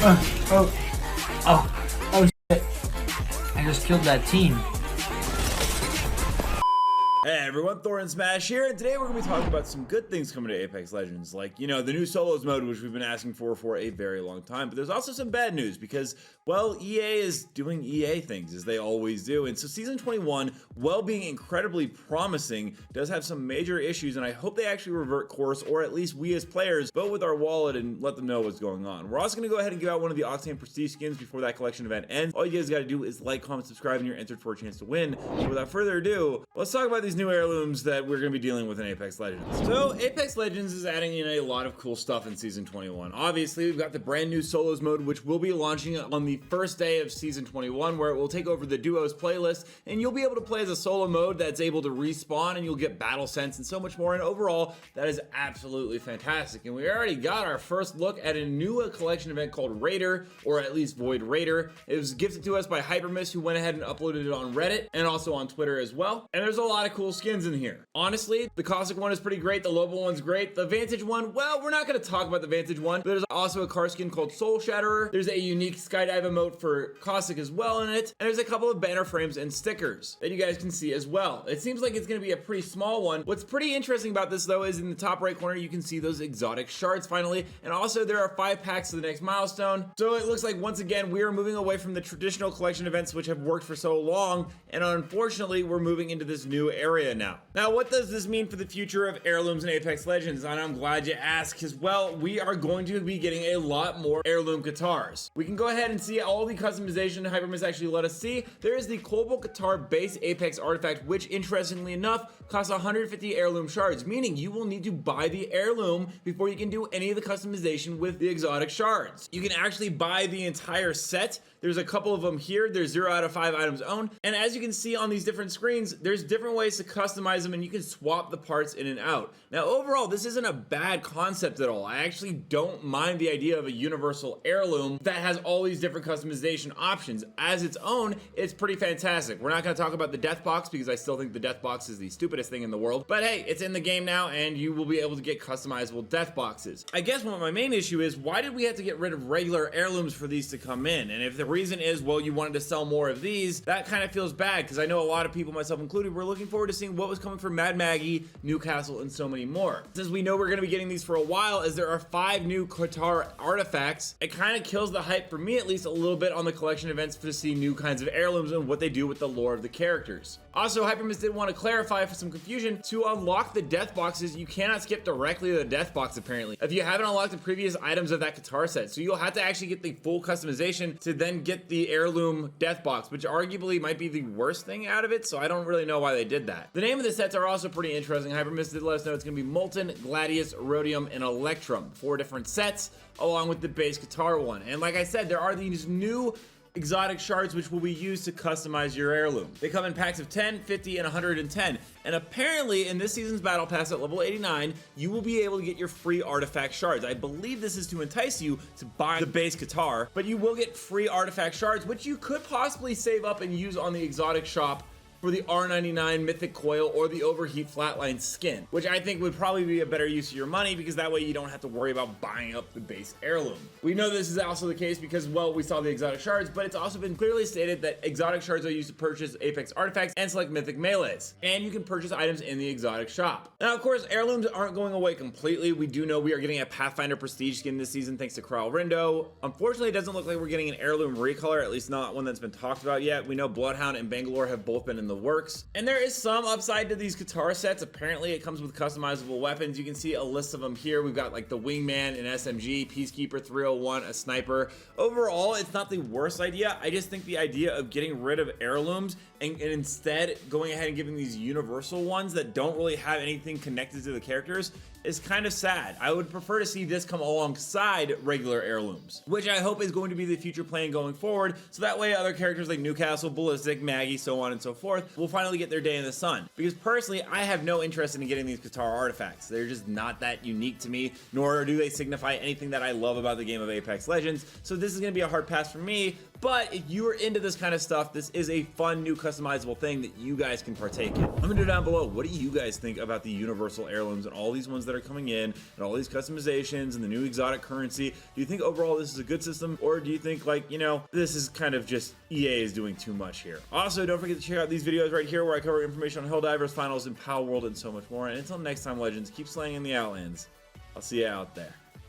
Oh, shit. I just killed that team. Hey everyone, Thor and Smash here, and today we're going to be talking about some good things coming to Apex Legends, like, you know, the new solos mode, which we've been asking for a very long time. But there's also some bad news because, well, EA is doing EA things, as they always do. And so Season 21, while being incredibly promising, does have some major issues, and I hope they actually revert course, or at least we as players vote with our wallet and let them know what's going on. We're also going to go ahead and give out one of the Octane Prestige skins before that collection event ends. All you guys got to do is like, comment, subscribe, and you're entered for a chance to win. So without further ado, let's talk about these new heirlooms that we're going to be dealing with in Apex Legends. So Apex Legends is adding in a lot of cool stuff in Season 21. Obviously, we've got the brand new solos mode, which will be launching on the first day of Season 21, where it will take over the duos playlist, and you'll be able to play as a solo mode that's able to respawn, and you'll get battle sense and so much more. And overall, that is absolutely fantastic. And we already got our first look at a new collection event called Raider, or at least Void Raider. It was gifted to us by Hypermiss, who went ahead and uploaded it on Reddit and also on Twitter as well. And there's a lot of cool skins in here. Honestly, the Caustic one is pretty great, the Lobo one's great, the Vantage one, well, we're not going to talk about the Vantage one, but there's also a car skin called Soul Shatterer, there's a unique skydive emote for Caustic as well in it, and there's a couple of banner frames and stickers that you guys can see as well. It seems like it's going to be a pretty small one. What's pretty interesting about this though is in the top right corner you can see those exotic shards finally, and also there are 5 packs to the next milestone. So it looks like once again we are moving away from the traditional collection events which have worked for so long, and unfortunately we're moving into this new area now. Now, what does this mean for the future of heirlooms in Apex Legends? And I'm glad you asked, because, well, we are going to be getting a lot more heirloom guitars. We can go ahead and see all the customization Hypermiss actually let us see. There is the Cobalt Guitar base Apex artifact, which, interestingly enough, costs 150 heirloom shards, meaning you will need to buy the heirloom before you can do any of the customization with the exotic shards. You can actually buy the entire set. There's a couple of them here. There's 0 out of 5 items owned. And as you can see on these different screens, there's different ways to customize them, and you can swap the parts in and out. Now, overall, this isn't a bad concept at all. I actually don't mind the idea of a universal heirloom that has all these different customization options. As its own, it's pretty fantastic. We're not going to talk about the death box because I still think the death box is the stupidest thing in the world. But hey, it's in the game now, and you will be able to get customizable death boxes. I guess what my main issue is, why did we have to get rid of regular heirlooms for these to come in? And if the reason is, well, you wanted to sell more of these, that kind of feels bad, because I know a lot of people, myself included, were looking forward to seeing what was coming from Mad Maggie, Newcastle, and so many more. Since we know we're going to be getting these for a while, as there are 5 new Qatar artifacts, it kind of kills the hype, for me at least, a little bit on the collection events to see new kinds of heirlooms and what they do with the lore of the characters. Also, Hypermiss did want to clarify for some confusion, to unlock the death boxes, you cannot skip directly to the death box apparently, if you haven't unlocked the previous items of that guitar set. So you'll have to actually get the full customization to then get the heirloom death box, which arguably might be the worst thing out of it, so I don't really know why they did that. The name of the sets are also pretty interesting. Hypermiss did let us know it's going to be Molten, Gladius, Rhodium, and Electrum. 4 different sets, along with the bass guitar one. And like I said, there are these new exotic shards which will be used to customize your heirloom. They come in packs of 10, 50, and 110. And apparently in this season's battle pass at level 89, you will be able to get your free artifact shards. I believe this is to entice you to buy the bass guitar, but you will get free artifact shards, which you could possibly save up and use on the exotic shop for the R99 Mythic Coil or the Overheat Flatline skin, which I think would probably be a better use of your money, because that way you don't have to worry about buying up the base heirloom. We know this is also the case because, well, we saw the exotic shards, but it's also been clearly stated that exotic shards are used to purchase Apex artifacts and select mythic melees, and you can purchase items in the exotic shop. Now, of course, heirlooms aren't going away completely. We do know we are getting a Pathfinder Prestige skin this season thanks to Kral Rindo. Unfortunately, it doesn't look like we're getting an heirloom recolor, at least not one that's been talked about yet. We know Bloodhound and Bangalore have both been in the works, and there is some upside to these guitar sets. Apparently it comes with customizable weapons. You can see a list of them here. We've got like the Wingman, an SMG, Peacekeeper 301, a sniper. Overall, it's not the worst idea. I just think the idea of getting rid of heirlooms and instead going ahead and giving these universal ones that don't really have anything connected to the characters is kind of sad. I would prefer to see this come alongside regular heirlooms, which I hope is going to be the future plan going forward, so that way other characters like Newcastle, Ballistic, Maggie, so on and so forth will finally get their day in the sun. Because personally, I have no interest in getting these guitar artifacts. They're just not that unique to me, nor do they signify anything that I love about the game of Apex Legends, so this is going to be a hard pass for me. But if you are into this kind of stuff, this is a fun new customizable thing that you guys can partake in. Let me know down below, what do you guys think about the universal heirlooms and all these ones that are coming in and all these customizations and the new exotic currency? Do you think overall this is a good system, or do you think, like, you know, this is kind of just EA is doing too much here? Also, don't forget to check out these videos right here where I cover information on Helldivers, finals, and Power World, and so much more. And until next time, Legends, keep slaying in the Outlands. I'll see you out there.